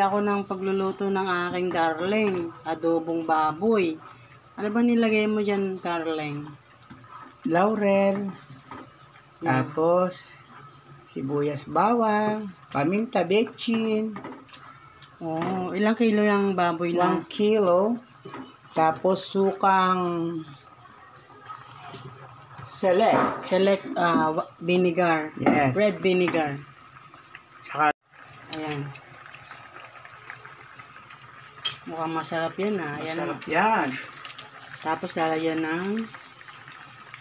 ako ng pagluluto ng aking darling, adobong baboy. Ano ba nilagay mo dyan, darling? Laurel, Yan. tapos sibuyas bawang, paminta betchin, Oh, ilang kilo yung baboy 1 na? kilo, tapos sukang Select vinegar. Yes. Red vinegar. Saka, Ayan. Mukhang masarap yan Ayan. masarap yan. Tapos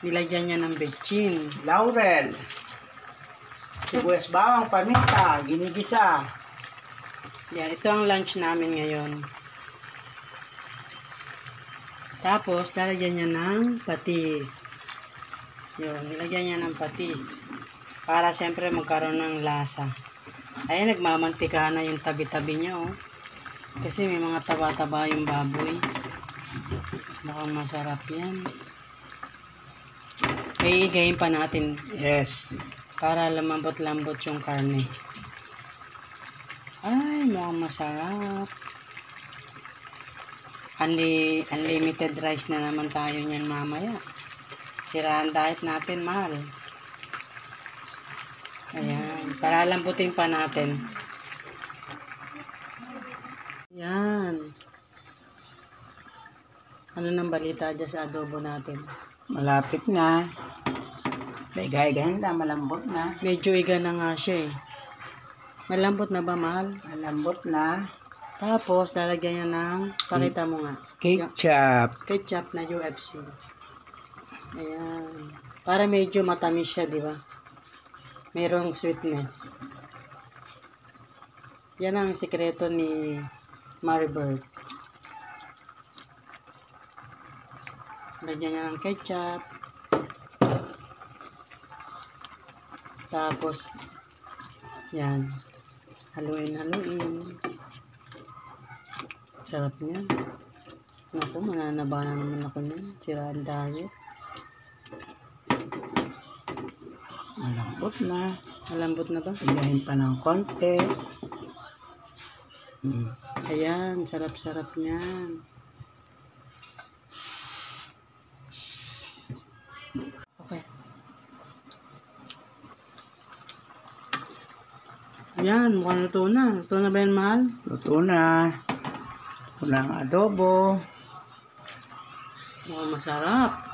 nilagyan niya ng betchin. Laurel, sibuyas bawang, paminta, ginigisa. Yan, ito ang lunch namin ngayon. Tapos, lalagyan niya ng patis. Yun, nilagyan niya ng patis. Para siyempre magkaroon ng lasa. Ayan, nagmamantika na yung tabi-tabi niya, oh. Kasi may mga taba-taba yung baboy. Mukhang masarap yan. Iigayin pa natin. Yes. Para lumambot-lambot yung karne. Ay, mukhang masarap. Unlimited rice na naman tayo niyan mamaya. Siraan diet natin, mahal. Ayan. Palalambutin pa natin. Yan. Ano nang balita dyan sa adobo natin? Malapit na. Gaya-gayan na, malambot na. Medyo iga na nga siya eh. Malambot na ba, mahal? Malambot na. Tapos, lalagyan niya ng, pakita mo nga. Ketchup. Ketchup na UFC. Ayan. Para medyo matamis siya, di ba? Merong sweetness. Yan ang sikreto ni Maribert. Lagyan niya ng ketchup. Tapos, yan. Haluin. Sarap niya. Naku, mananaba na naman ako niyan. Siraan diet. Malambot na. Malambot na ba? Igahin pa ng konti. Ayan, sarap-sarap niyan. Okay. Ayan, mukhang luto na. Luto na ba yan, mahal? Luto na. Ito na ang adobo. Mukhang masarap.